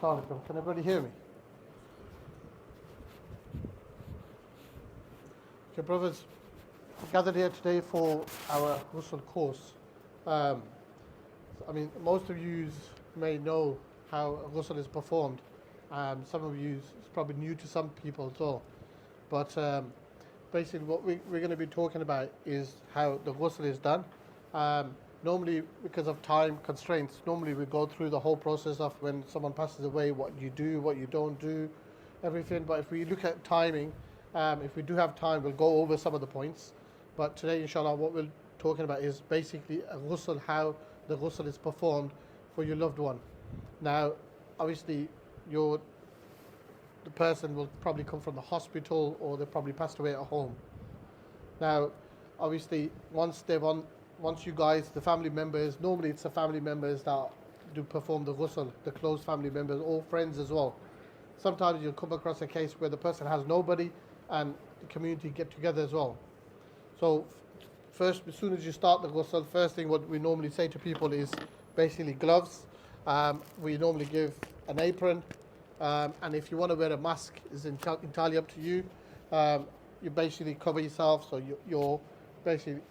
alaikum. Can everybody hear me? Okay, brothers, we gathered here today for our Ghusl course. I mean, most of you may know how Ghusl is performed. Some of you, it's probably new to some people as well. But basically what we're going to be talking about is how the Ghusl is done. Normally, because of time constraints, normally we go through the whole process of when someone passes away, what you do, what you don't do, everything. But if we look at timing, if we do have time, we'll go over some of the points. But today, inshallah, what we're talking about is basically a ghusl, how the ghusl is performed for your loved one. Now, obviously, the person will probably come from the hospital, or they probably passed away at home. Now, obviously, once you guys, the family members, normally it's the family members that do perform the ghusl, the close family members, or friends as well. Sometimes you'll come across a case where the person has nobody and the community get together as well. So first, as soon as you start the ghusl, first thing what we normally say to people is basically gloves. We normally give an apron, and if you want to wear a mask, it's entirely up to you. You basically cover yourself, so you're basically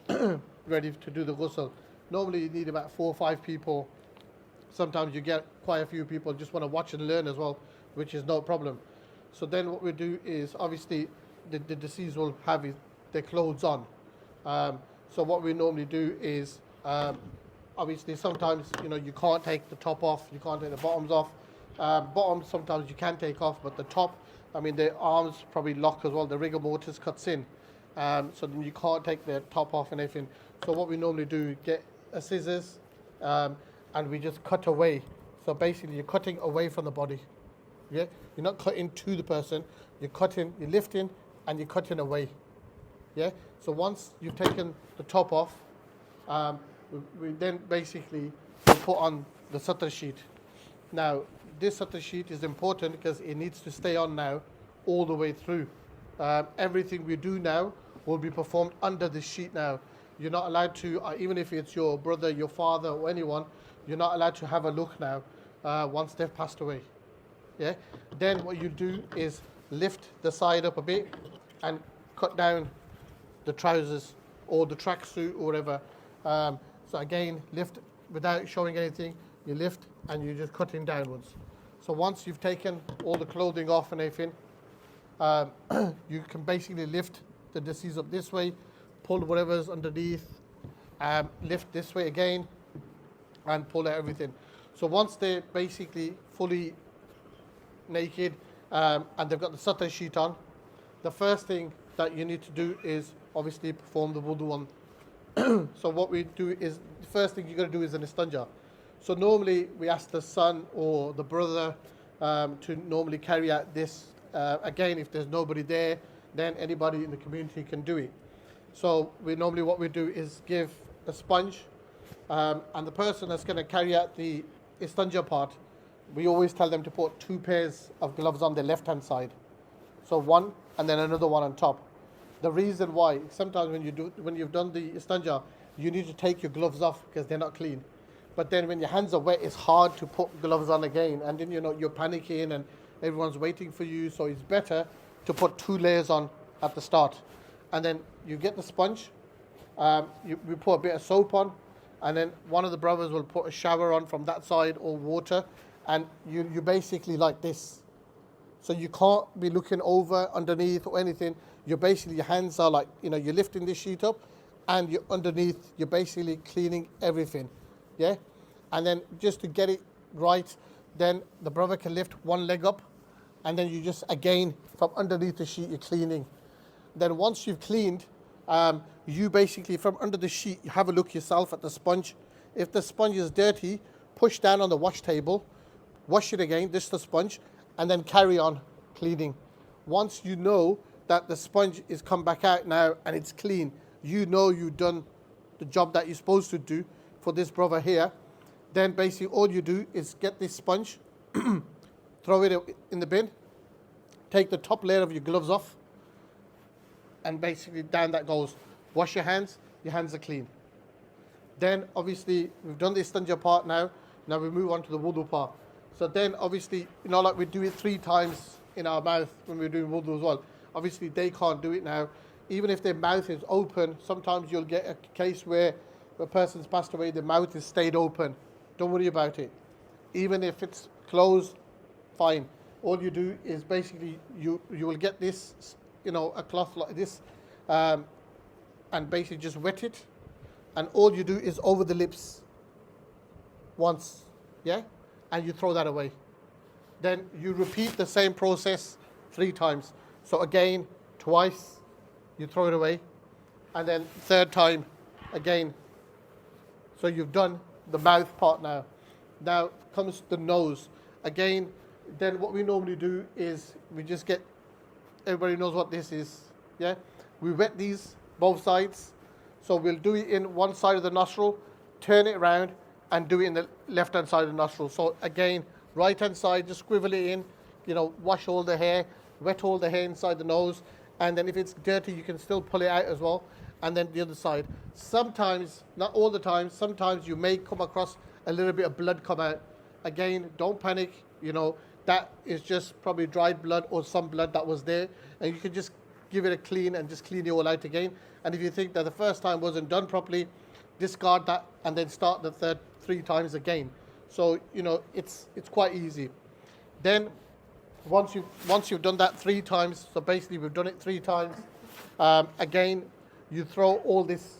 ready to do the ghusl. Normally you need about 4 or 5 people. Sometimes you get quite a few people just want to watch and learn as well, which is no problem. So then what we do is, obviously the deceased will have their clothes on. So what we normally do is, obviously sometimes you can't take the top off, you can't take the bottoms off. Bottoms sometimes you can take off, but the top, I mean the arms probably lock as well, the rigor mortis cuts in. So then you can't take the top off and everything. So what we normally do, get a scissors, and we just cut away. So basically you're cutting away from the body. Yeah, you're not cutting to the person, you're lifting and you're cutting away. Yeah, so once you've taken the top off, we then basically put on the sattar sheet. Now this sattar sheet is important because it needs to stay on now all the way through. Everything we do now will be performed under this sheet now. You're not allowed to, even if it's your brother, your father, or anyone, you're not allowed to have a look now once they've passed away. Yeah. Then what you do is lift the side up a bit and cut down the trousers or the tracksuit or whatever. So again, lift without showing anything. You lift and you're just cutting downwards. So once you've taken all the clothing off and everything, you can basically lift the deceased up this way, pull whatever's underneath, lift this way again, and pull out everything. So once they're basically fully naked and they've got the sattar sheet on, the first thing that you need to do is obviously perform the wudu on. So what we do is, the first thing you're going to do is an istinja. So normally we ask the son or the brother to normally carry out this. Again, if there's nobody there, then anybody in the community can do it. So what we do is give a sponge, and the person that's going to carry out the istinja part, we always tell them to put 2 pairs of gloves on their left hand side. So one and then another one on top. The reason why, sometimes when you've done the istinja, you need to take your gloves off because they're not clean. But then when your hands are wet, it's hard to put gloves on again, and then you're panicking and everyone's waiting for you. So it's better to put 2 layers on at the start. And then you get the sponge, we put a bit of soap on, and then one of the brothers will put a shower on from that side, or water, and you basically like this. So you can't be looking over, underneath or anything. You're basically, your hands are like, you're lifting this sheet up, and you're underneath, you're basically cleaning everything. Yeah? And then just to get it right, then the brother can lift one leg up, and then you just, again, from underneath the sheet, you're cleaning. Then once you've cleaned, you basically, from under the sheet, you have a look yourself at the sponge. If the sponge is dirty, push down on the wash table, wash it again, this is the sponge, and then carry on cleaning. Once you know that the sponge is come back out now and it's clean, you know you've done the job that you're supposed to do for this brother here, then basically all you do is get this sponge, throw it in the bin, take the top layer of your gloves off, and basically down that goes. Wash your hands are clean. Then obviously we've done the istinja part now we move on to the wudu part. So then obviously, like we do it 3 times in our mouth when we're doing wudu as well. Obviously they can't do it now. Even if their mouth is open, sometimes you'll get a case where the person's passed away, the mouth has stayed open. Don't worry about it. Even if it's closed, fine. All you do is basically, you will get this, a cloth like this, and basically just wet it. And all you do is over the lips once, yeah? And you throw that away. Then you repeat the same process 3 times. So again, twice, you throw it away. And then 3rd time, again. So you've done the mouth part now. Now comes the nose. Again, then what we normally do is we just get, everybody knows what this is, yeah? We wet these, both sides. So we'll do it in one side of the nostril, turn it around, and do it in the left-hand side of the nostril. So again, right-hand side, just squivel it in, wash all the hair, wet all the hair inside the nose, and then if it's dirty, you can still pull it out as well, and then the other side. Sometimes, not all the time, sometimes you may come across a little bit of blood come out. Again, don't panic, that is just probably dried blood or some blood that was there, and you can just give it a clean and just clean it all out again. And if you think that the first time wasn't done properly, discard that and then start the 3 times again. So it's quite easy. Then once you've done that 3 times, so basically we've done it 3 times, again you throw all this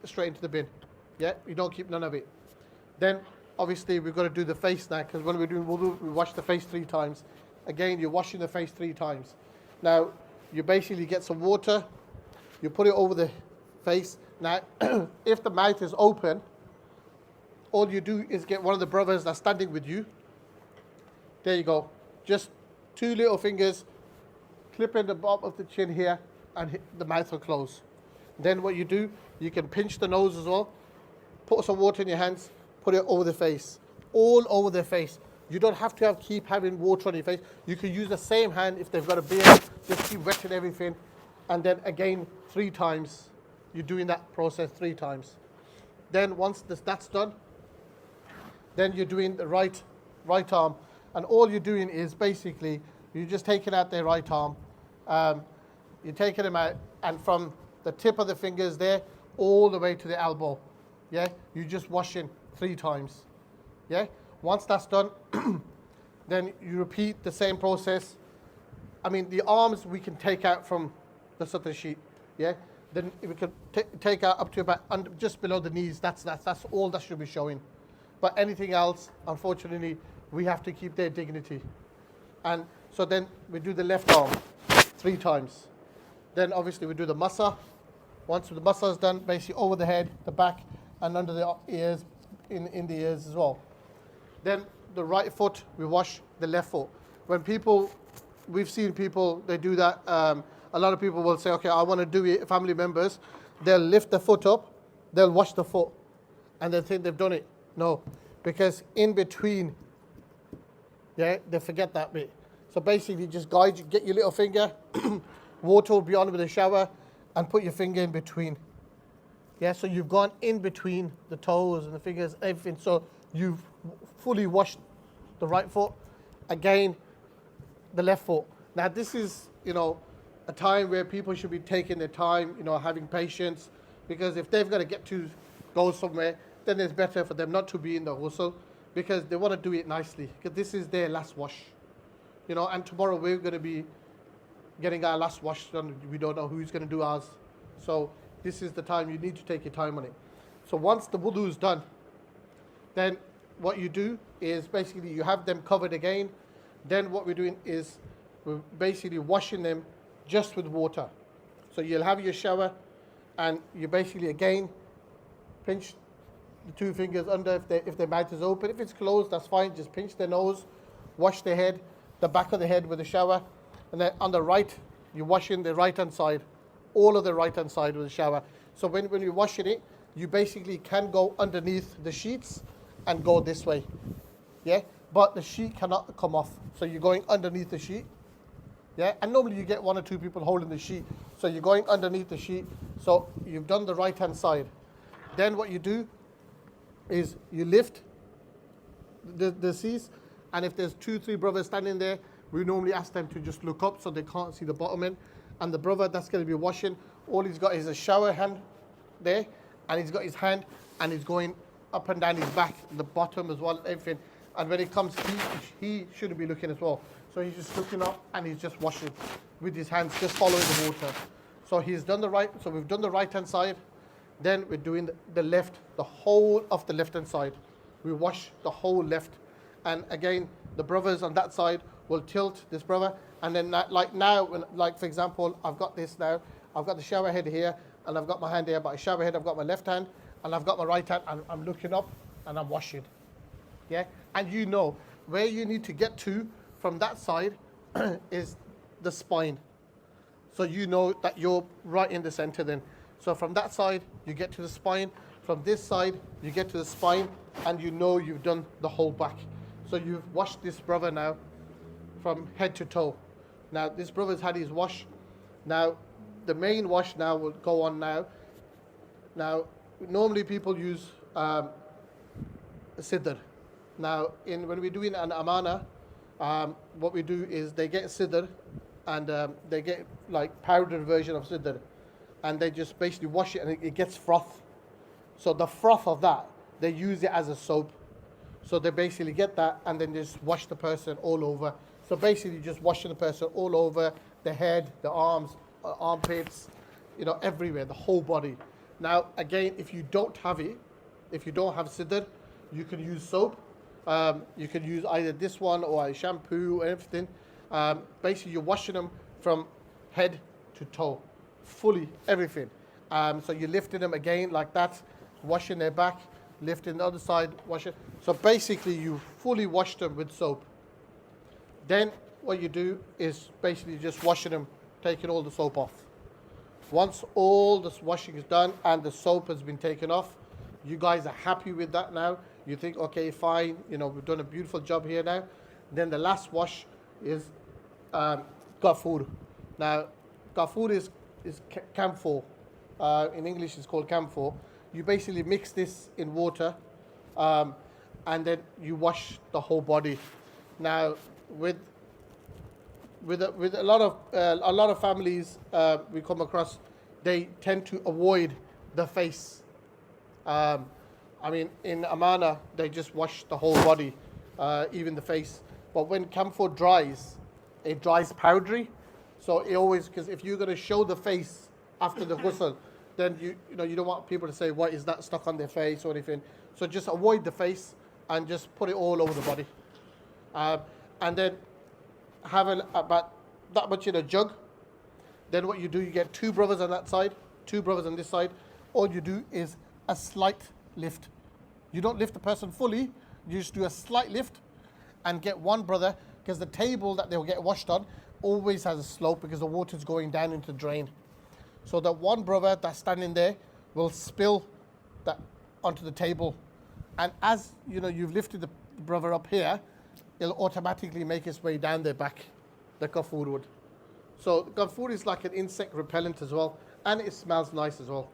straight into the bin. Yeah, you don't keep none of it. Then obviously we've got to do the face now, because when we're doing wudu, we wash the face 3 times. Again, you're washing the face 3 times. Now you basically get some water, you put it over the face. Now if the mouth is open, all you do is get one of the brothers that's standing with you. There you go. Just 2 little fingers, clip in the bottom of the chin here, and the mouth will close. Then what you do, you can pinch the nose as well, put some water in your hands, put it over the face, all over the face. You don't have to keep having water on your face. You can use the same hand if they've got a beard, just keep wetting everything. And then again, 3 times. You're doing that process 3 times. Then once that's done, then you're doing the right arm. And all you're doing is basically, you're just taking out their right arm. You're taking them out, and from the tip of the fingers there, all the way to the elbow. Yeah, you're just washing 3 times. Yeah, once that's done, then you repeat the same process. I mean, the arms we can take out from the Sutter sheet. Yeah, then we can take out up to about just below the knees. That's all that should be showing. But anything else, unfortunately, we have to keep their dignity. And so then we do the left arm 3 times. Then obviously we do the massa. Once the massa is done, basically over the head, the back, and under the ears, in the ears as well. Then the right foot, we wash the left foot. We've seen people, they do that. A lot of people will say, okay, I want to do it, family members. They'll lift the foot up, they'll wash the foot, and they think they've done it. No, because in between, yeah, they forget that bit. So basically, just get your little finger, water will be on with a shower, and put your finger in between. Yeah, so you've gone in between the toes and the fingers, everything. So you've fully washed the right foot. Again, the left foot. Now this is, a time where people should be taking their time, having patience, because if they've got to go somewhere, then it's better for them not to be in the ghusl, because they want to do it nicely, because this is their last wash. And tomorrow we're going to be getting our last wash done. We don't know who's going to do ours. So this is the time you need to take your time on it. So once the wudu is done, then what you do is basically you have them covered again. Then what we're doing is we're basically washing them just with water. So you'll have your shower, and you basically again pinch the 2 fingers under if their mouth is open. If it's closed, that's fine. Just pinch their nose, wash their head, the back of the head with a shower, and then on the right, you're washing the right-hand side, all of the right-hand side with a shower. So when you're washing it, you basically can go underneath the sheets and go this way. Yeah, but the sheet cannot come off. So you're going underneath the sheet. Yeah, and normally you get 1 or 2 people holding the sheet. So you're going underneath the sheet. So you've done the right-hand side. Then what you do is you lift the seas. And if there's 2-3 brothers standing there, we normally ask them to just look up so they can't see the bottom end. And the brother that's going to be washing, all he's got is a shower hand there, and he's got his hand, and he's going up and down his back, the bottom as well, everything. And when it comes, he shouldn't be looking as well. So he's just looking up and he's just washing with his hands, just following the water. So he's done the right. So we've done the right hand side. Then we're doing the left, the whole of the left hand side. We wash the whole left. And again, the brothers on that side will tilt this brother. And then like now, like for example, I've got this now. I've got the shower head here, and I've got my hand here. But a shower head, I've got my left hand, and I've got my right hand, and I'm looking up, and I'm washing. Yeah, and you know where you need to get to from that side is the spine. So you know that you're right in the center then. So from that side, you get to the spine. From this side, you get to the spine, and you know you've done the whole back. So you've washed this brother now from head to toe. Now this brother's had his wash. Now the main wash now will go on now. Now normally people use sidr. Now when we're doing an amana, what we do is they get sidr, and they get like powdered version of sidr, and they just basically wash it, and it gets froth. So the froth of that, they use it as a soap. So they basically get that and then just wash the person all over. So basically just washing the person all over, the head, the arms, armpits, you know, everywhere, the whole body. Now again, if you don't have it, if you don't have sidr, you can use soap. You can use either this one or a shampoo or everything. Basically you're washing them from head to toe, fully, everything. So you're lifting them again like that, washing their back, lifting the other side, wash it. So basically you fully wash them with soap. Then what you do is basically just washing them, taking all the soap off. Once all this washing is done and the soap has been taken off, you guys are happy with that now. You think, okay, fine, you know, we've done a beautiful job here now. Then the last wash is ghafur. Now, ghafur is camphor. In English, it's called camphor. You basically mix this in water, and then you wash the whole body. Now, with a lot of families we come across, they tend to avoid the face. I mean, in Amana, they just wash the whole body, even the face. But when camphor dries, it dries powdery. So it always, because if you're going to show the face after the ghusl, then you don't want people to say, what is that stuck on their face or anything. So just avoid the face and just put it all over the body. And then have about that much in a jug. Then what you do, you get 2 brothers on that side, 2 brothers on this side. All you do is a slight lift. You don't lift the person fully, you just do a slight lift and get one brother, because the table that they'll get washed on always has a slope because the water's going down into the drain. So that one brother that's standing there will spill that onto the table. And as you know, you've lifted the brother up here, it'll automatically make its way down their back, the ghafur would. So ghafur is like an insect repellent as well, and it smells nice as well.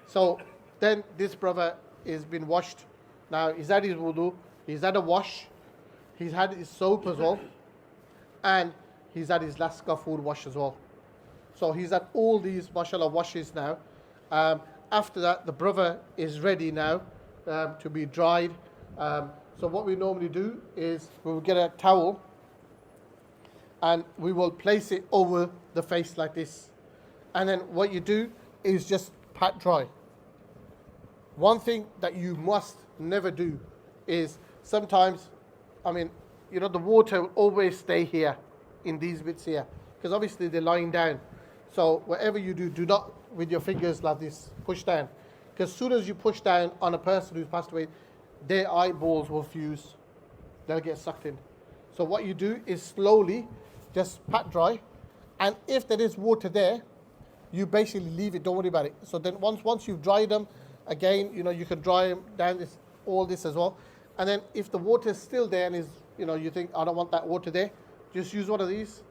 So then this brother is been washed. Now he's had his wudu, he's had a wash, he's had his soap as well, and he's had his last ghafur wash as well. So he's had all these, mashallah, washes now. After that, the brother is ready now to be dried. So what we normally do is we will get a towel and we will place it over the face like this. And then what you do is just pat dry. One thing that you must never do is sometimes, I mean, you know, the water will always stay here in these bits here, because obviously they're lying down. So whatever you do, do not with your fingers like this, push down. Because as soon as you push down on a person who's passed away, their eyeballs will fuse. They'll get sucked in. So what you do is slowly just pat dry. And if there is water there, you basically leave it, don't worry about it. So then once you've dried them, again, you know, you can dry them down all this as well. And then if the water is still there and you think, I don't want that water there, just use one of these.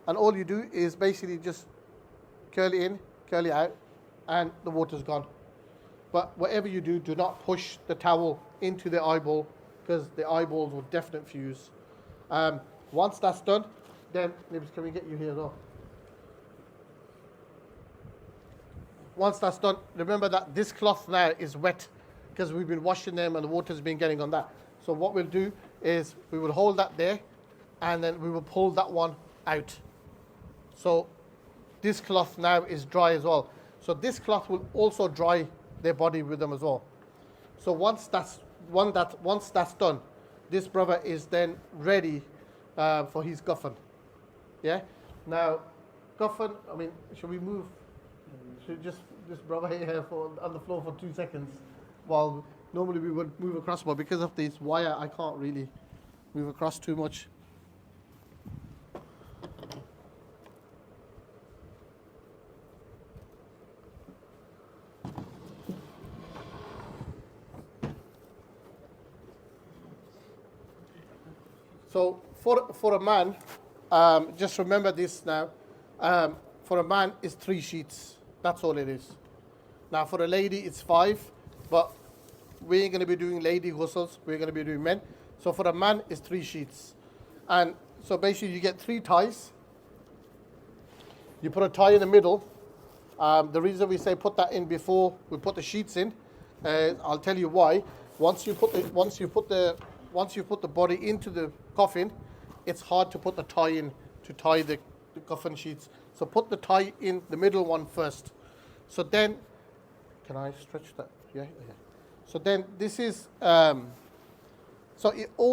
And all you do is basically just curl it in, curl it out, and the water's gone. But whatever you do, do not push the towel into the eyeball, because the eyeballs will definitely fuse. Once that's done, then Nibs, can we get you here as well? Once that's done, remember that this cloth now is wet because we've been washing them and the water's been getting on that. So what we'll do is we will hold that there and then we will pull that one out. So this cloth now is dry as well. So this cloth will also dry their body with them as well. So once that's done, this brother is then ready for his guffin. Yeah. Now, guffin. I mean, should we move? Should just this brother here on the floor for 2 seconds, while normally we would move across, but because of this wire, I can't really move across too much. So for a man, just remember this now. For a man, it's 3 sheets. That's all it is. Now for a lady, it's 5, but we ain't going to be doing lady ghusls. We're going to be doing men. So for a man, it's 3 sheets. And so basically, you get 3 ties. You put a tie in the middle. The reason we say put that in before we put the sheets in, I'll tell you why. Once you put the body into the coffin, it's hard to put the tie in to tie the coffin sheets. So put the tie in the middle one first. So then, can I stretch that? Yeah. So then this is, all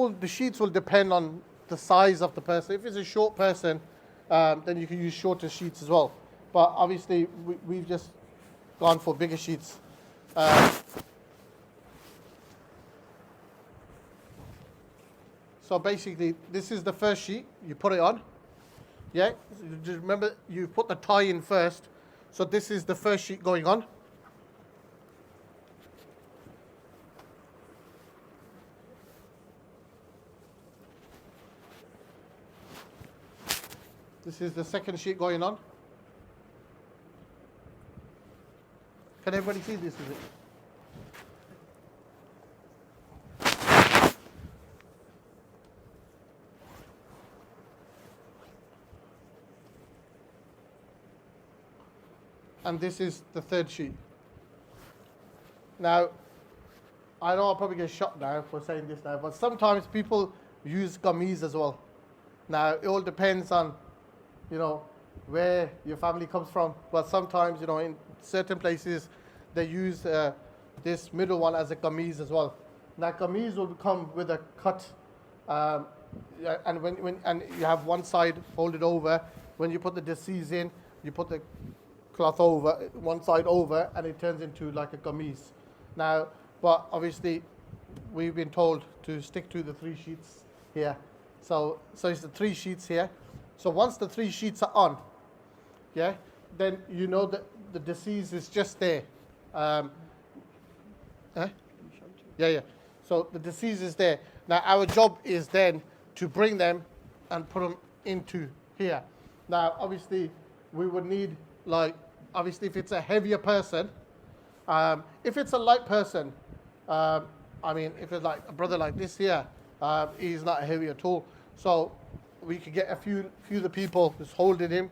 the sheets will depend on the size of the person. If it's a short person, then you can use shorter sheets as well. But obviously, we've just gone for bigger sheets. So basically, this is the first sheet. You put it on. Yeah, just remember you put the tie in first. So this is the first sheet going on. This is the second sheet going on. Can everybody see this? Is it? And this is the third sheet. Now, I know I'll probably get shot now for saying this now, but sometimes people use gummies as well. Now, it all depends on, where your family comes from. But sometimes, in certain places, they use this middle one as a gummies as well. Now, gummies will come with a cut, and when you have one side folded over. When you put the deceased in, you put the cloth over, one side over, and it turns into like a gummies. Now, but obviously, we've been told to stick to the 3 sheets here. So it's the 3 sheets here. So once the 3 sheets are on, yeah, then you know that the deceased is just there. Yeah. So the deceased is there. Now our job is then to bring them and put them into here. Now, obviously, we would need, obviously, if it's a heavier person, if it's a light person, if it's like a brother like this here, he's not heavy at all. So we could get a few of the people just holding him,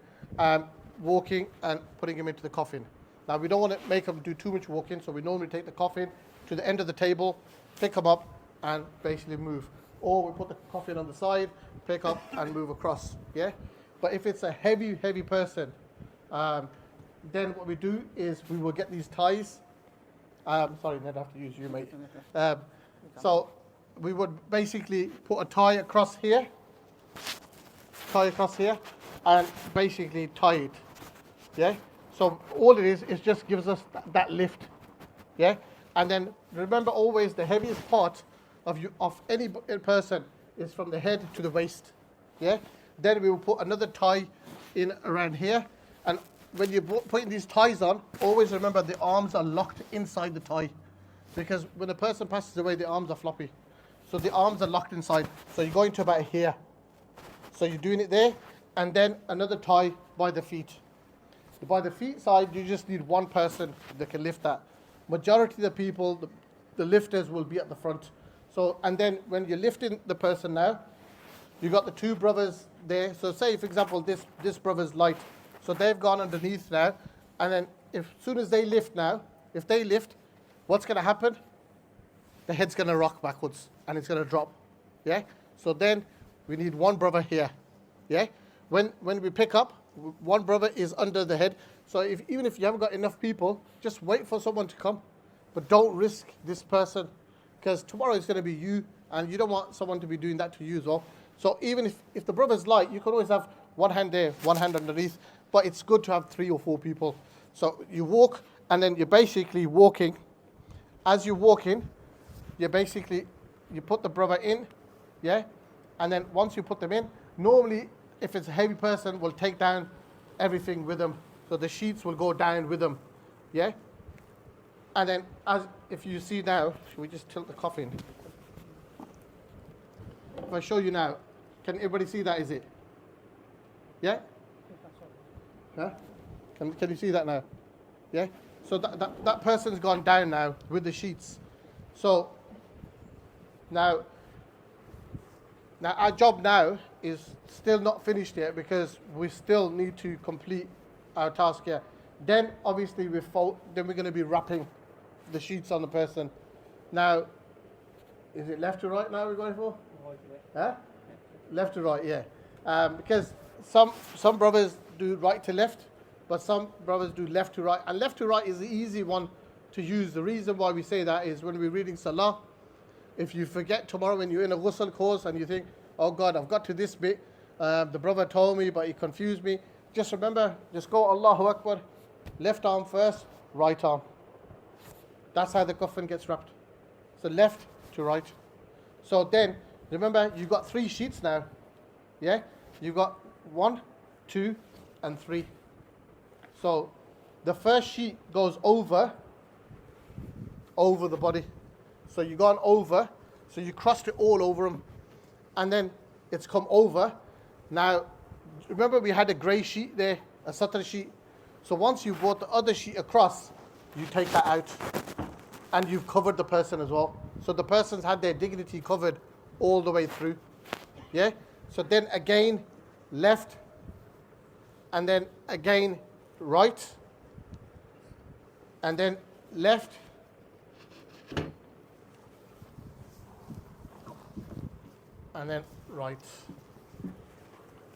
walking and putting him into the coffin. Now, we don't want to make them do too much walking, so we normally take the coffin to the end of the table, pick them up, and basically move. Or we put the coffin on the side, pick up, and move across. Yeah. But if it's a heavy person, then what we do is we will get these ties. Sorry, Ned, I have to use you, mate. So we would basically put a tie across here, and basically tie it. Yeah. So all it is just gives us that lift. Yeah. And then remember always the heaviest part of any person is from the head to the waist. Yeah. Then we will put another tie in around here, and when you're putting these ties on, always remember the arms are locked inside the tie, because when a person passes away, the arms are floppy. So the arms are locked inside. So you're going to about here. So you're doing it there, and then another tie by the feet. By the feet side, you just need one person that can lift that. Majority of the people, the lifters will be at the front. So, and then when you're lifting the person now, you got the two brothers there. So say, for example, this brother's light. So they've gone underneath now. And then as soon as they lift now, if they lift, what's going to happen? The head's going to rock backwards and it's going to drop. Yeah? So then we need one brother here. Yeah? When we pick up, one brother is under the head. So even if you haven't got enough people, just wait for someone to come. But don't risk this person, because tomorrow it's going to be you, and you don't want someone to be doing that to you as well. So even if the brother's light, you can always have one hand there, one hand underneath. But it's good to have 3 or 4 people. So you walk, and then you're basically walking. As you're walking, you put the brother in, yeah? And then once you put them in, normally, if it's a heavy person, we'll take down everything with them. So the sheets will go down with them, yeah? And then, if you see now, should we just tilt the coffin? If I show you now, can everybody see that, is it? Yeah? Huh? Can you see that now? Yeah? So that person's gone down now with the sheets. So now our job now is still not finished yet, because we still need to complete our task here. Then obviously we're going to be wrapping the sheets on the person. Now, is it left to right now we're going for? Huh? Left to right, yeah. Because some brothers do right to left, but some brothers do left to right. And left to right is the easy one to use. The reason why we say that is when we're reading Salah, if you forget tomorrow when you're in a ghusl course and you think, oh God, I've got to this bit, the brother told me but he confused me, just remember, just go Allahu Akbar, left arm first, right arm. That's how the coffin gets wrapped. So left to right. So then, remember, you've got 3 sheets now. Yeah? You've got 1, 2, and 3. So the first sheet goes over the body. So you've gone over, so you crossed it all over them. And then it's come over. Now, remember we had a grey sheet there, a satar sheet. So once you brought the other sheet across, you take that out. And you've covered the person as well. So the person's had their dignity covered all the way through. Yeah? So then again, left. And then again, right. And then left. And then right.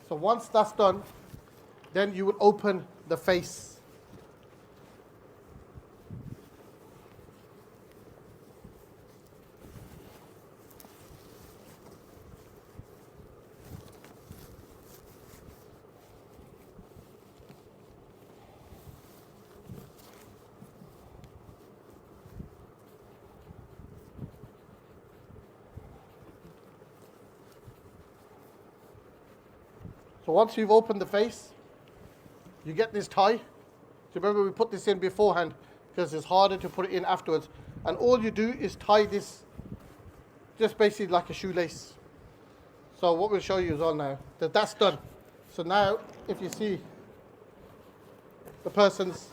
So once that's done, then you will open the face. So once you've opened the face, you get this tie. So remember we put this in beforehand because it's harder to put it in afterwards. And all you do is tie this just basically like a shoelace. So what we'll show you is all now, that's done. So now if you see the person's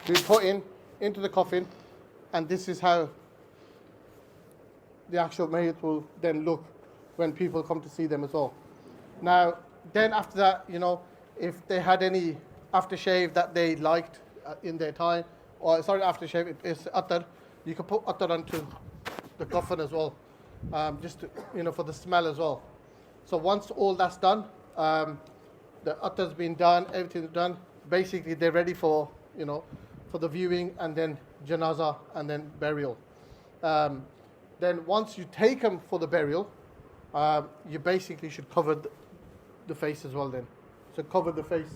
been put into the coffin, and this is how the actual mayyit will then look when people come to see them as well. Now, then after that, if they had any aftershave that they liked in their time, or sorry, aftershave, it's attar, you can put attar onto the coffin as well, just to, for the smell as well. So once all that's done, the attar's been done, everything's done, basically they're ready for, for the viewing and then janazah and then burial. Then once you take them for the burial, you basically should cover the face as well then. So cover the face,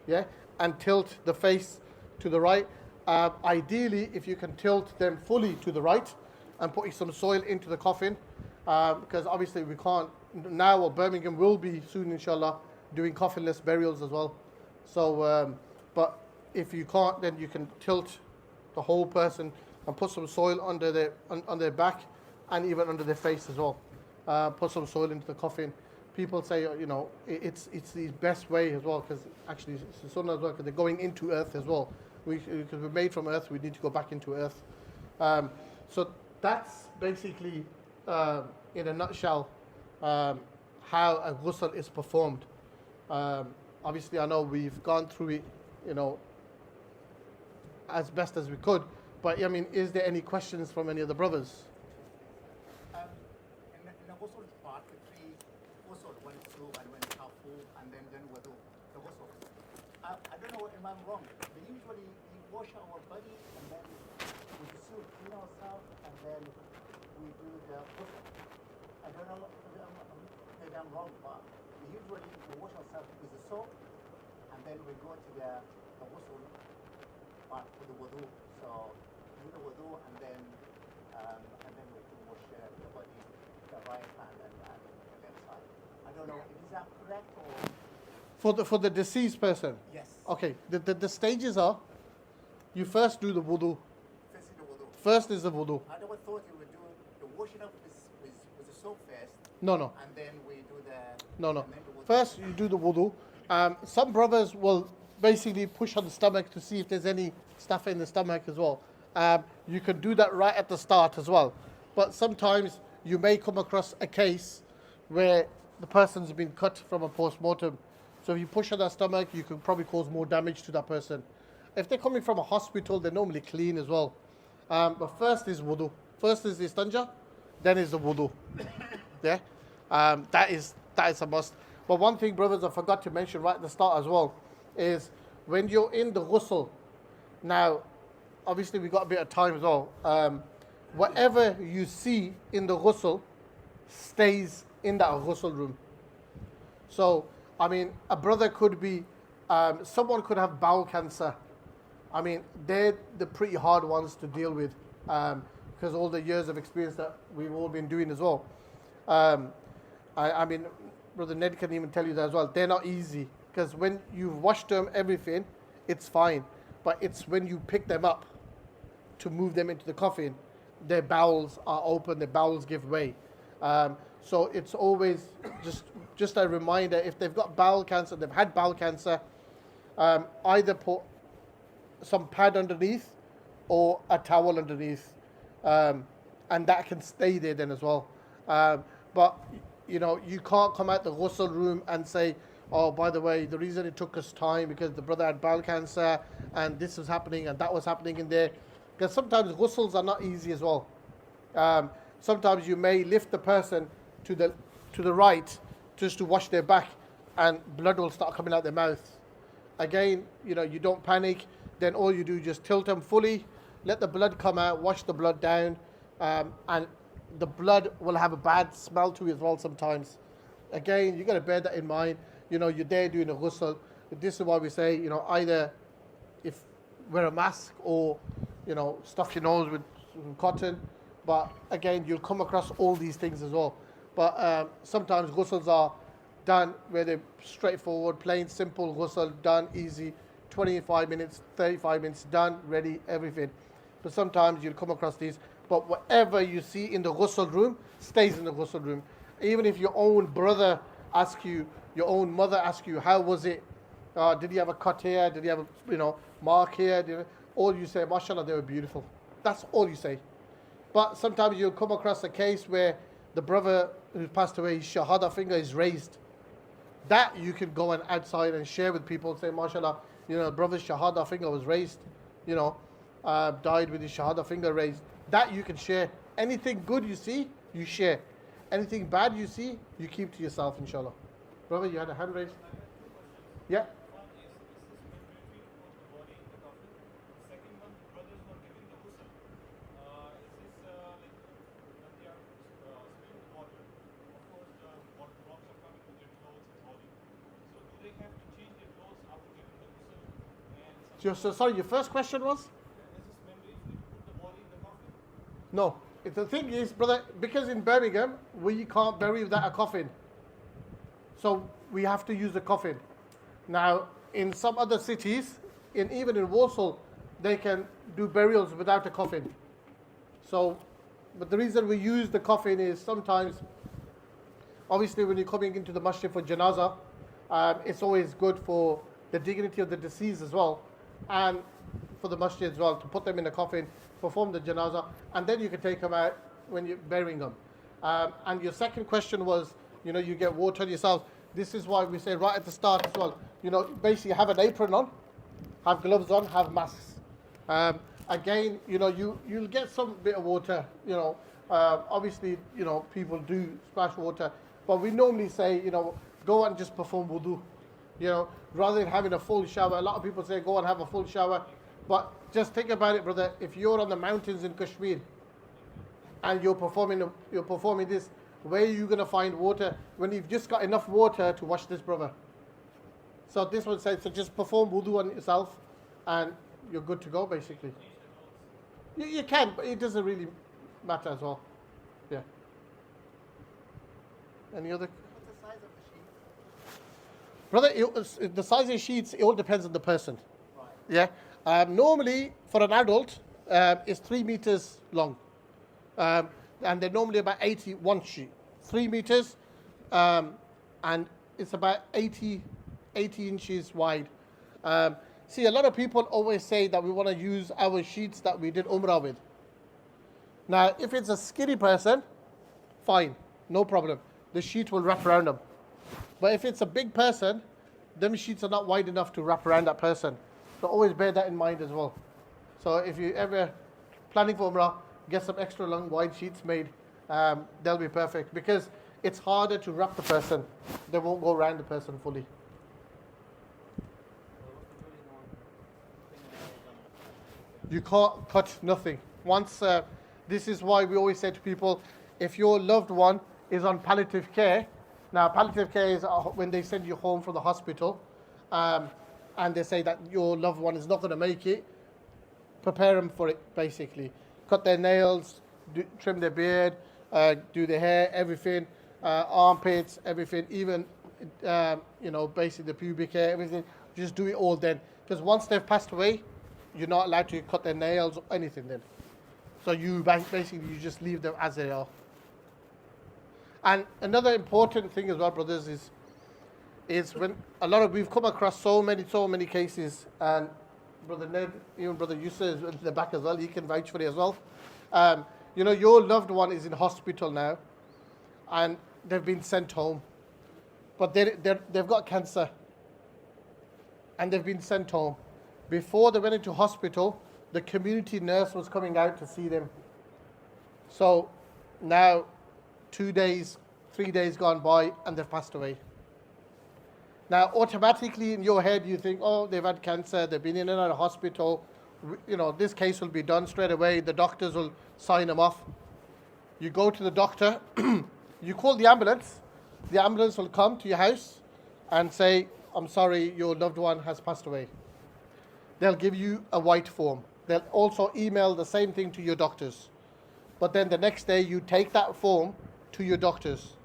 yeah? And tilt the face to the right. Ideally, if you can tilt them fully to the right and put some soil into the coffin, because obviously we can't, now or Birmingham will be soon, inshallah, doing coffinless burials as well. So, but if you can't, then you can tilt the whole person and put some soil under on their back and even under their face as well. Put some soil into the coffin. People say, it's the best way as well, because actually it's the sunnah as well, because they're going into earth as well. Because we're made from earth, we need to go back into earth. So that's basically in a nutshell, how a ghusl is performed. Obviously, I know we've gone through it, you know, as best as we could. But I mean, is there any questions from any of the brothers? In the ghusl part, the three ghusl, when it's soup and when it's hafu, and then wudu, the ghusl. I don't know if I'm wrong. We usually wash our body and then we soup, clean ourselves, and then we do the ghusl. I don't know, maybe I'm wrong, but we usually wash ourselves with the soap, and then we go to the ghusl part for the wudu. So do the wudu and then we do wash the body, the right hand and the left side. I don't know, is that correct or? For the deceased person? Yes. Okay, the stages are, you first do the wudu. First is the wudu. First is the wudu. I never thought you would do the washing up with the soap first. No, no. And then we do the... No, no. and then the wudu. First, you do the wudu. Some brothers will basically push on the stomach to see if there's any stuff in the stomach as well. You can do that right at the start as well. But sometimes you may come across a case where the person's been cut from a post-mortem. So if you push on their stomach, you could probably cause more damage to that person. If they're coming from a hospital, they're normally clean as well. But first is wudu. First is the istanja, then is the wudu. Yeah, that is a must. But one thing, brothers, I forgot to mention right at the start as well, is when you're in the ghusl. Now, obviously we got a bit of time as well. Whatever you see in the ghusl stays in that ghusl room. So, I mean, a brother could be, someone could have bowel cancer. I mean, they're the pretty hard ones to deal with because all the years of experience that we've all been doing as well. I mean, Brother Ned can even tell you that as well. They're not easy because when you've washed them, everything, it's fine. But it's when you pick them up to move them into the coffin, their bowels are open, their bowels give way. So it's always just a reminder, if they've got bowel cancer, they've had bowel cancer, either put some pad underneath or a towel underneath, and that can stay there then as well. But you know, you can't come out the ghusl room and say, oh, by the way, the reason it took us time because the brother had bowel cancer and this was happening and that was happening in there. Because sometimes ghusls are not easy as well. Sometimes you may lift the person to the right just to wash their back and blood will start coming out their mouth. Again, you know, you don't panic. Then all you do is just tilt them fully, let the blood come out, wash the blood down, and the blood will have a bad smell to it as well sometimes. Again, you got to bear that in mind. You know, you're there doing a ghusl. This is why we say, you know, either if wear a mask or, you know, stuff your nose with cotton. But again, you'll come across all these things as well. But sometimes ghusls are done where they're straightforward, plain, simple ghusl, done, easy, 25 minutes, 35 minutes, done, ready, everything. But sometimes you'll come across these. But whatever you see in the ghusl room stays in the ghusl room. Even if your own brother asks you, your own mother asks you, how was it? Did you have a cut here? Did you have a mark here? All you say, mashallah, they were beautiful. That's all you say. But sometimes you'll come across a case where the brother who passed away, his shahada finger is raised. That you can go and outside and share with people and say, mashallah, the brother's shahada finger was raised, died with his shahada finger raised. That you can share. Anything good you see, you share. Anything bad you see, you keep to yourself, inshallah. Brother, you had a hand raised? Yeah? So sorry, your first question was? No. The thing is, brother, because in Birmingham, we can't bury without a coffin. So we have to use a coffin. Now, in some other cities, even in Warsaw, they can do burials without a coffin. So, but the reason we use the coffin is sometimes, obviously when you're coming into the masjid for janazah, it's always good for the dignity of the deceased as well, and for the masjid as well, to put them in a coffin, perform the janazah, and then you can take them out when you're burying them. And your second question was, you get water on yourself. This is why we say right at the start as well, basically have an apron on, have gloves on, have masks. Again, you'll get some bit of water, obviously, people do splash water, but we normally say, go and just perform wudu, rather than having a full shower. A lot of people say go and have a full shower, but just think about it, brother. If you're on the mountains in Kashmir and you're performing this, where are you going to find water when you've just got enough water to wash this, brother? So this one says, so just perform wudu on yourself and you're good to go, basically. You can, but it doesn't really matter as well. Yeah. Any other? What's the size of the sheet? Brother, the size of the sheets, it all depends on the person. Right. Yeah. Normally, for an adult, it's 3 meters long. And they're normally about 81 sheet. 3 meters, and it's about 80 inches wide. See, a lot of people always say that we want to use our sheets that we did Umrah with. Now, if it's a skinny person, fine, no problem. The sheet will wrap around them. But if it's a big person, them sheets are not wide enough to wrap around that person. So always bear that in mind as well. So if you ever planning for Umrah, get some extra long wide sheets made. They'll be perfect because it's harder to wrap the person. They won't go around the person fully. You can't cut nothing. Once, this is why we always say to people, if your loved one is on palliative care, now palliative care is when they send you home from the hospital, and they say that your loved one is not going to make it, prepare them for it, basically. Cut their nails, trim their beard, do their hair, everything, armpits, everything, even, basically the pubic hair, everything. Just do it all then. Because once they've passed away, you're not allowed to cut their nails or anything then. So you basically just leave them as they are. And another important thing as well, brothers, is when we've come across so many cases, and Brother Ned, even Brother Yusuf is in the back as well, he can vouch for it as well. Your loved one is in hospital now, and they've been sent home. But they've got cancer, and they've been sent home. Before they went into hospital, the community nurse was coming out to see them. So now 2 days, 3 days gone by, and they've passed away. Now, automatically in your head, you think, oh, they've had cancer, they've been in and out of hospital, this case will be done straight away, the doctors will sign them off. You go to the doctor, you call the ambulance will come to your house and say, I'm sorry, your loved one has passed away. They'll give you a white form. They'll also email the same thing to your doctors. But then the next day, you take that form to your doctors.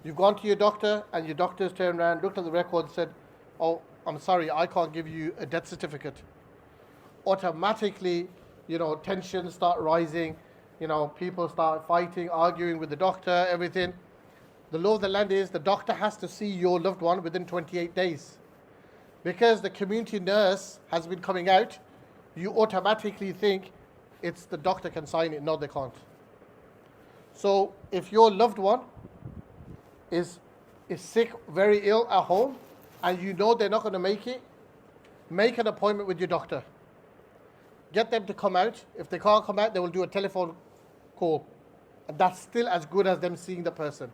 You've gone to your doctor, and your doctors turned around, looked at the record, and said, oh, I'm sorry, I can't give you a death certificate. Automatically, tensions start rising, people start fighting, arguing with the doctor, everything. The law of the land is the doctor has to see your loved one within 28 days. Because the community nurse has been coming out, you automatically think it's the doctor can sign it. No, they can't. So if your loved one is sick, very ill at home, and you know they're not going to make it, make an appointment with your doctor. Get them to come out. If they can't come out, they will do a telephone call. And that's still as good as them seeing the person.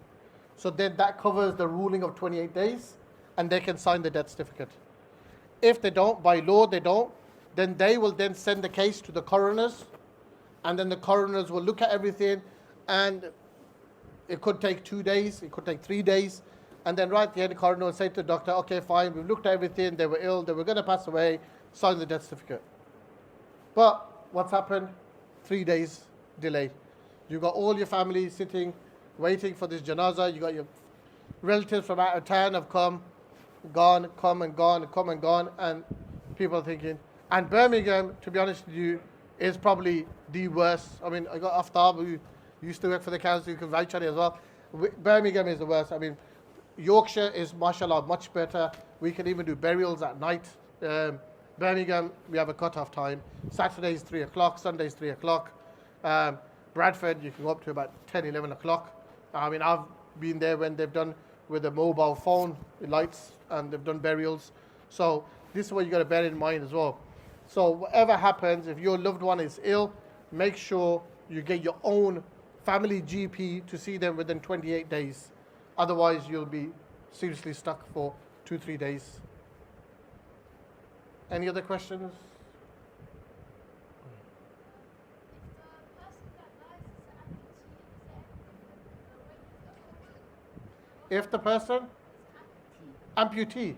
So then that covers the ruling of 28 days, and they can sign the death certificate. If they don't, by law they don't, then they will then send the case to the coroners, and then the coroners will look at everything, and it could take 2 days, it could take 3 days, and then right at the end the coroner will say to the doctor, okay, fine, we've looked at everything, they were ill, they were going to pass away, sign the death certificate. But what's happened? 3 days delay. You've got all your family sitting, waiting for this janazah, you got your relatives from out of town have come and gone, and people are thinking, and Birmingham, to be honest with you, is probably the worst. I mean, I got Aftab, who used to work for the council, who can vouch on it as well. Birmingham is the worst. I mean, Yorkshire is, mashallah, much better. We can even do burials at night. Birmingham, we have a cut-off time. Saturday is 3 o'clock, Sunday is 3 o'clock. Bradford, you can go up to about 10, 11 o'clock. I mean, I've been there when they've done with a mobile phone lights and they've done burials. So this is what you got to bear in mind as well. So whatever happens, if your loved one is ill, make sure you get your own family GP to see them within 28 days. Otherwise, you'll be seriously stuck for 2-3 days. Any other questions? If the person amputee,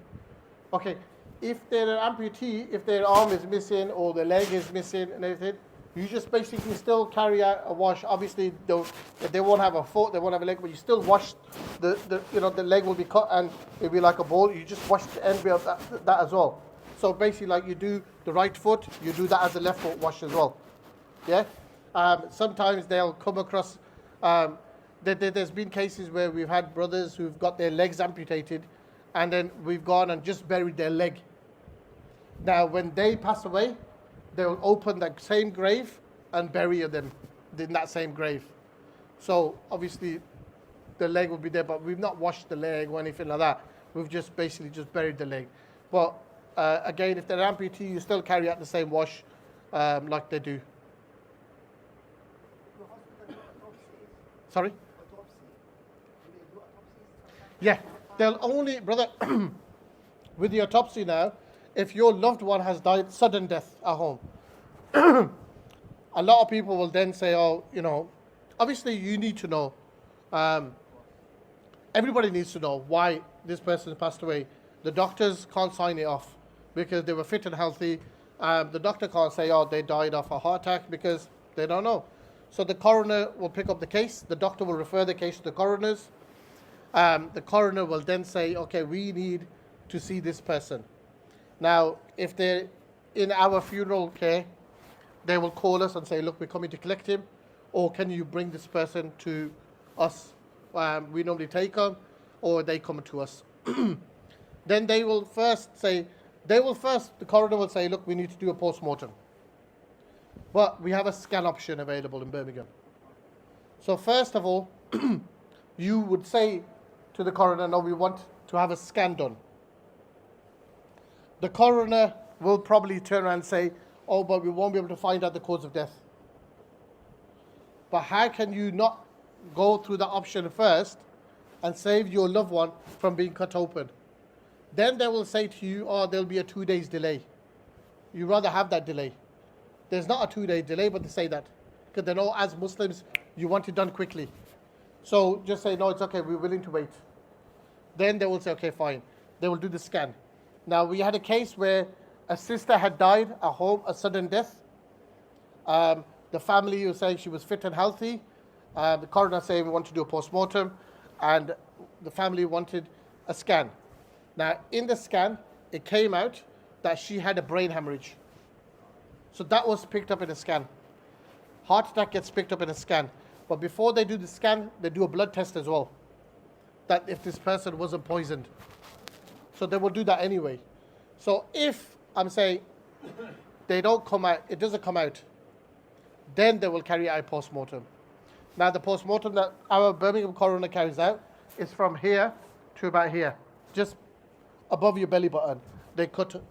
okay, if they're an amputee, if their arm is missing or their leg is missing and everything, you just basically still carry out a wash. Obviously, they won't have a foot, they won't have a leg, but you still wash the the leg will be cut and it'll be like a ball. You just wash the end of that as well. So basically, like you do the right foot, you do that as the left foot wash as well. Yeah. Sometimes they'll come across. There's been cases where we've had brothers who've got their legs amputated, and then we've gone and just buried their leg. Now, when they pass away, they will open that same grave and bury them in that same grave. So obviously, the leg will be there, but we've not washed the leg or anything like that. We've just basically just buried the leg. But again, if they're amputee, you still carry out the same wash like they do. The hospital do autopsies. Sorry? Autopsy. Do they do autopsies? Yeah, they'll only, brother, with the autopsy now, if your loved one has died sudden death at home, a lot of people will then say, oh, obviously you need to know, everybody needs to know why this person passed away. The doctors can't sign it off because they were fit and healthy. The doctor can't say, oh, they died of a heart attack because they don't know. So the coroner will pick up the case. The doctor will refer the case to the coroners. The coroner will then say, okay, we need to see this person. Now, if they're in our funeral care, they will call us and say, look, we're coming to collect him, or can you bring this person to us? We normally take them, or they come to us. Then the coroner will say, look, we need to do a post-mortem. But we have a scan option available in Birmingham. So first of all, you would say to the coroner, no, we want to have a scan done. The coroner will probably turn around and say, oh, but we won't be able to find out the cause of death. But how can you not go through the option first and save your loved one from being cut open? Then they will say to you, oh, there'll be a 2 days delay. You'd rather have that delay. There's not a 2-day delay, but they say that. Because they know as Muslims, you want it done quickly. So just say, no, it's okay, we're willing to wait. Then they will say, okay, fine. They will do the scan. Now, we had a case where a sister had died at home, a sudden death. The family was saying she was fit and healthy. The coroner saying we want to do a post-mortem. And the family wanted a scan. Now, in the scan, it came out that she had a brain hemorrhage. So that was picked up in a scan. Heart attack gets picked up in a scan. But before they do the scan, they do a blood test as well, that if this person wasn't poisoned. So they will do that anyway. So if, I'm saying, they don't come out, it doesn't come out, then they will carry out a post-mortem. Now the post-mortem that our Birmingham coroner carries out is from here to about here, just above your belly button. They cut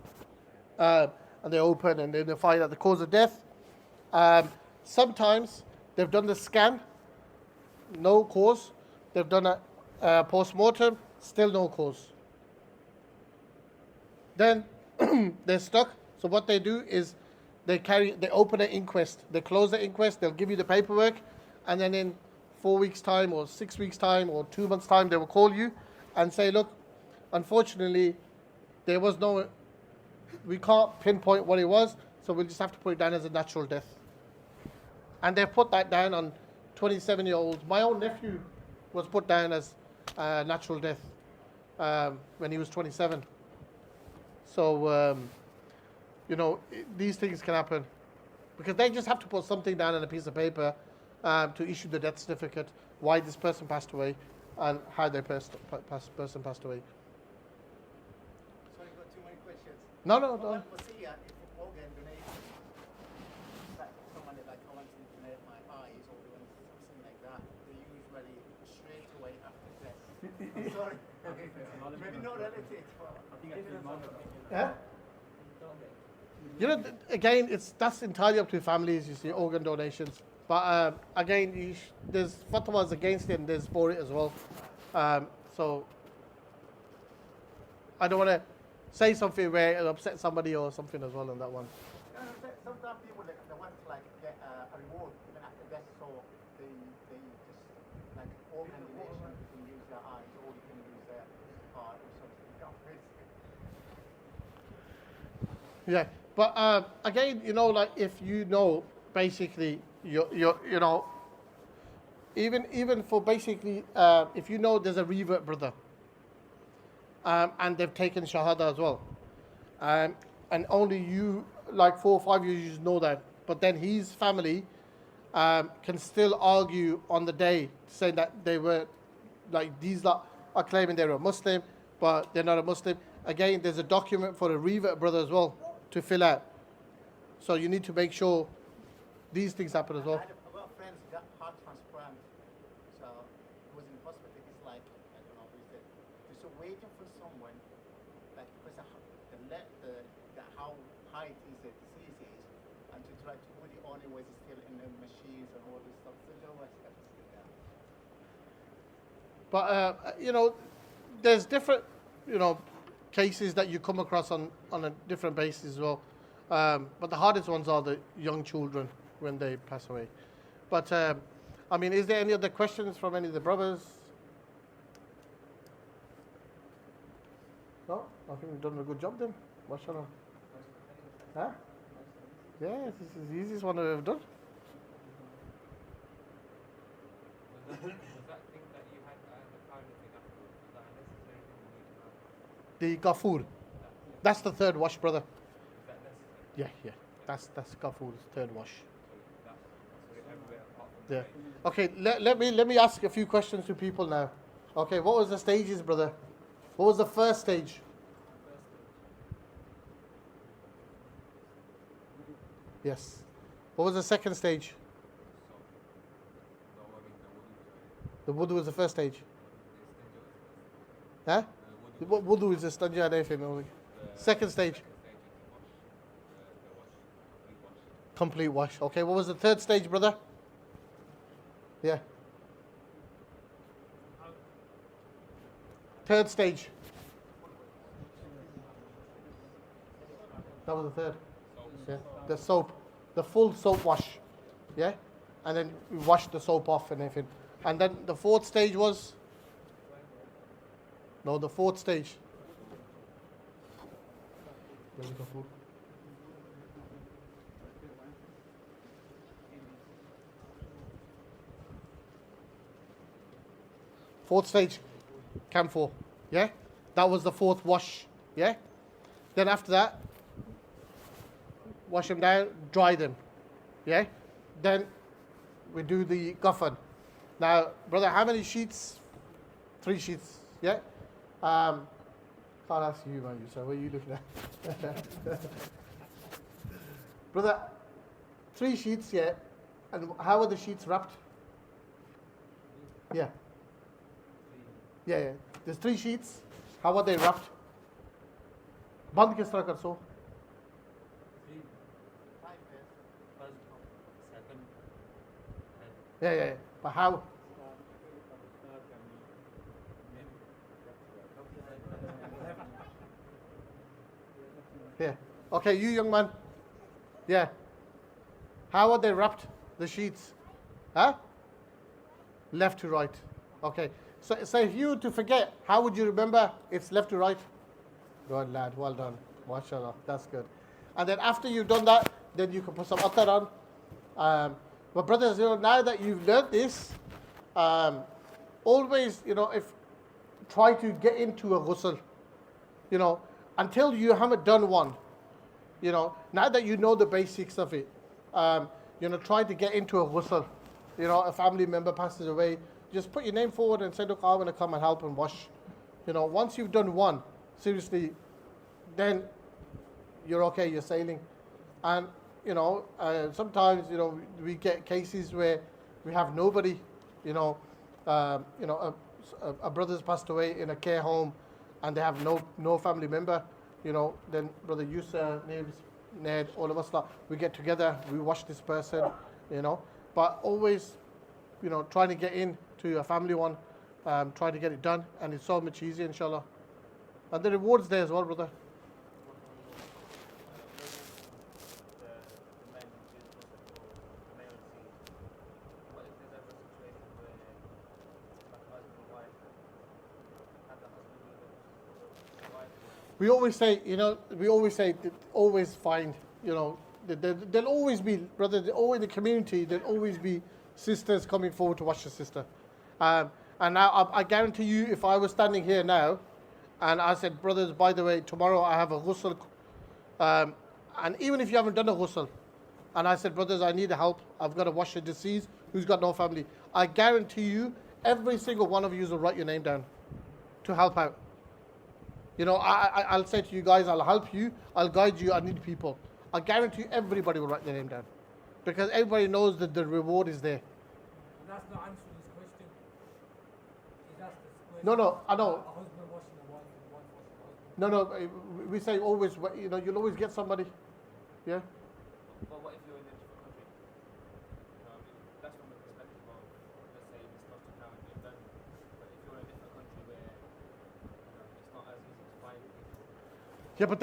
and they open and then they find out the cause of death. Sometimes they've done the scan, no cause. They've done a post-mortem, still no cause. Then they're stuck. So what they do is they open an inquest. They close the inquest. They'll give you the paperwork, and then in 4 weeks' time, or 6 weeks' time, or 2 months' time, they will call you and say, "Look, unfortunately, we can't pinpoint what it was, so we'll just have to put it down as a natural death." And they put that down on 27-year-olds. My own nephew was put down as natural death when he was 27. So, these things can happen because they just have to put something down on a piece of paper to issue the death certificate, why this person passed away and how their person passed away. So you've got too many questions. No. Wasiya, if organ donation, like someone that I want to donate my eyes or something like that, they usually straight I'm sorry. Maybe not relative. Yeah? You know, again, that's entirely up to families, you see, organ donations. But again, there's fatwas against it and there's for it as well. So I don't want to say something where it upset somebody or something as well on that one. Sometimes people they want to like get a reward even after death, so they just like organ donation. You can use their eyes or you can use their heart or something. You know, basically. Yeah, but again, you know, like if you know, basically, you know, even for basically, if you know there's a revert brother, and they've taken shahada as well, and only you, like 4 or 5 years, you just know that, but then his family can still argue on the day, saying that they were, like these lot are claiming they were a Muslim, but they're not a Muslim. Again, there's a document for a revert brother as well to fill out. So you need to make sure these things happen as well. I got friends got heart transplant, so he was in hospital. It's like I don't know, he said just waiting for someone, like because the how high it is, the disease is, and to try to put it on it was still in the machines and all this stuff. So there was everything there. But you know, there's different, you know, cases that you come across on a different basis as well. But the hardest ones are the young children when they pass away. But I mean, is there any other questions from any of the brothers? No, I think we've done a good job then. MashaAllah. Huh? Yeah, this is the easiest one I've ever done. Was that thing that you had the powder thing afterwards, was that a necessary thing you need to have? The Ghafoor. That's the third wash, brother. Is that necessary? Yeah. That's Ghafoor's third wash. So that's everywhere apart from Yeah. Okay, let me ask a few questions to people now. Okay, what was the stages, brother? What was the first stage? Yes. What was the second stage? The wudu was the first stage. Huh? What wudu is the stanja and everything? Second stage. Complete wash. Okay, what was the third stage, brother? Yeah. Third stage. That was the third. Yeah. The soap. The full soap wash. Yeah? And then we wash the soap off and everything. And then the fourth stage was? No, the fourth stage. Where's the food? Fourth stage, camphor, yeah? That was the fourth wash, yeah? Then after that, wash them down, dry them, yeah? Then we do the coffin. Now, brother, how many sheets? 3 sheets, yeah? Can't ask you, man, so what are you looking at? Brother, 3 sheets, yeah? And how are the sheets wrapped? Yeah. Yeah. There's 3 sheets. How are they wrapped? बंद किस तरह कर सो? Yeah. But how? Yeah. Okay, you young man. Yeah. How are they wrapped? The sheets? Huh? Left to right. Okay. So if you were to forget, how would you remember it's left to right? Good lad, well done. MashaAllah, that's good. And then after you've done that, then you can put some attar on. But brothers, you know, now that you've learned this, always, you know, try to get into a ghusl, you know, until you haven't done one. You know, now that you know the basics of it, you know, try to get into a ghusl. You know, a family member passes away, just put your name forward and say, look, I want to come and help and wash. You know, once you've done one, seriously, then you're okay, you're sailing. And, you know, sometimes, you know, we get cases where we have nobody, a brother's passed away in a care home and they have no family member, you know, then Brother Yusa, Nibs, Ned, all of us, we get together, we wash this person, you know. But always, you know, trying to get in to a family one, trying to get it done, and it's so much easier, inshallah. And the reward's there as well, brother. We always say, you know, always find, you know, there'll always be, brother, always in the community, there'll always be sisters coming forward to watch the sister. And now I guarantee you, if I was standing here now, and I said, brothers, by the way, tomorrow I have a ghusl, and even if you haven't done a ghusl, and I said, brothers, I need help, I've got to wash a deceased who's got no family, I guarantee you, every single one of you will write your name down to help out. You know, I'll say to you guys, I'll help you, I'll guide you, I need people. I guarantee you everybody will write their name down. Because everybody knows that the reward is there. That's not answering his question. He's asked this question. No, I know. A husband washing a wife and a wife washing a husband. No, we say always, you know, you'll always get somebody. Yeah? But what if you're in a different country? You know, I mean, that's from the perspective of, let's say, this not to now and you're done. But if you're in a different country where, you know, it's not as easy to find people. Yeah, but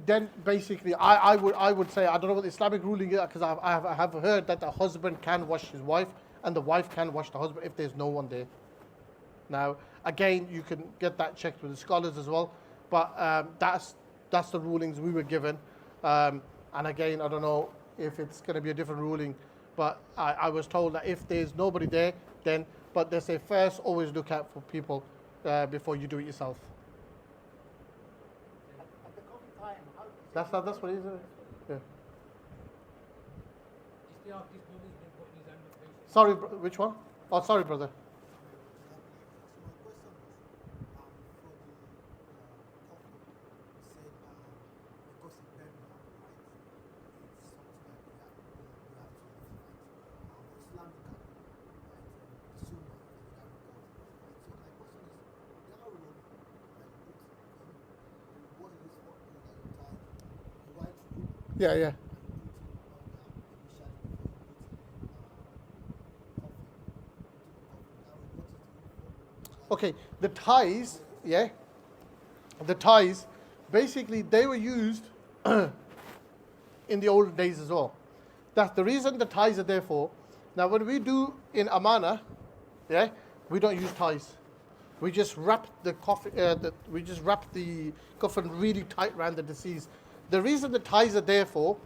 then basically, I would say, I don't know what the Islamic ruling is, because I have heard that the husband can wash his wife, and the wife can wash the husband if there's no one there. Now, again, you can get that checked with the scholars as well, but that's the rulings we were given. And again, I don't know if it's going to be a different ruling, but I was told that if there's nobody there, then, but they say first, always look out for people before you do it yourself. At the COVID time, how That's what it is, isn't it? Yeah. Is the artist brother's been putting his hand on patient? Sorry, which one? Oh, sorry, brother. Yeah. Okay, the ties, yeah, the ties, basically they were used in the olden days as well. That's the reason the ties are there for. Now, when we do in Amana, yeah, we don't use ties. We just wrap the coffin, the coffin really tight around the deceased. The reason the ties are there for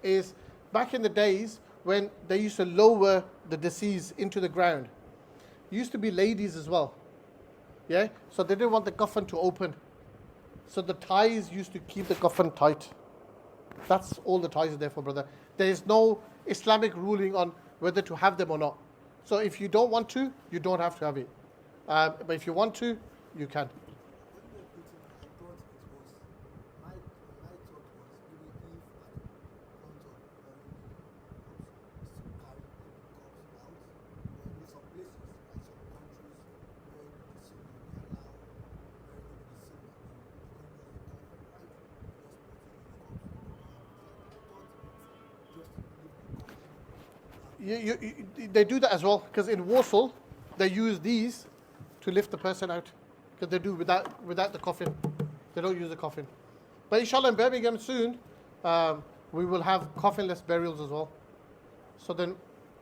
is back in the days when they used to lower the deceased into the ground. It used to be ladies as well. Yeah? So they didn't want the coffin to open. So the ties used to keep the coffin tight. That's all the ties are there for, brother. There is no Islamic ruling on whether to have them or not. So if you don't want to, you don't have to have it. But if you want to, you can. They do that as well, because in Warsaw, they use these to lift the person out, because they do without the coffin. They don't use the coffin. But inshallah in Birmingham soon, we will have coffinless burials as well. So then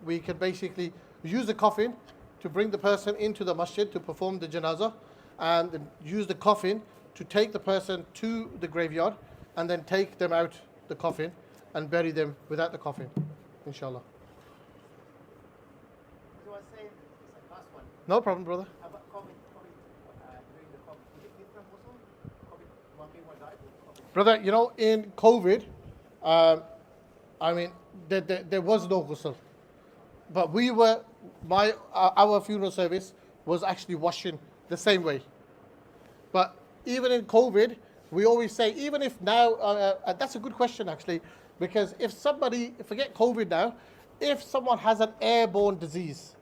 we can basically use the coffin to bring the person into the masjid to perform the janazah, and then use the coffin to take the person to the graveyard, and then take them out the coffin and bury them without the coffin, inshallah. No problem, brother. How about COVID during the COVID? Is it different also? COVID, one people died? Brother, you know, in COVID, I mean, there was no ghusl. But our funeral service was actually washing the same way. But even in COVID, we always say, even if now, that's a good question actually, because if somebody, forget COVID now, if someone has an airborne disease,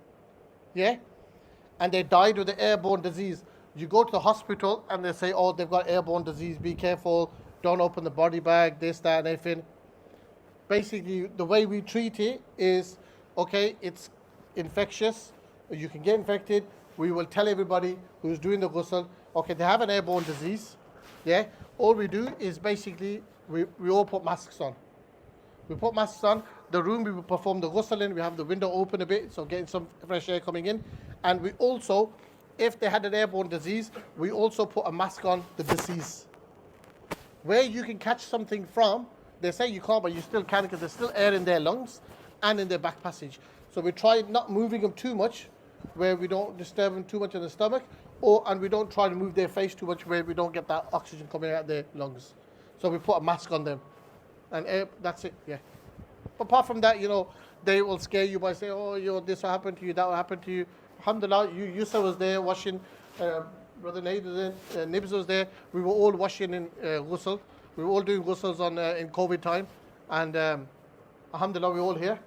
yeah, and they died with an airborne disease. You go to the hospital and they say, oh, they've got airborne disease, be careful, don't open the body bag, this, that, and everything. Basically, the way we treat it is, okay, it's infectious, you can get infected. We will tell everybody who's doing the ghusl, okay, they have an airborne disease. Yeah, all we do is basically we all put masks on. We put masks on. The room we will perform the ghusl in, we have the window open a bit, so getting some fresh air coming in. And we also, if they had an airborne disease, we also put a mask on the deceased. Where you can catch something from, they say you can't, but you still can because there's still air in their lungs and in their back passage. So we try not moving them too much, where we don't disturb them too much in the stomach, and we don't try to move their face too much where we don't get that oxygen coming out their lungs. So we put a mask on them, and that's it, yeah. But apart from that, they will scare you by saying, oh, this will happen to you, that will happen to you. Alhamdulillah, Yusuf was there washing, Brother Nibs was there. We were all washing in ghusl. We were all doing ghusls in COVID time, and alhamdulillah, we're all here.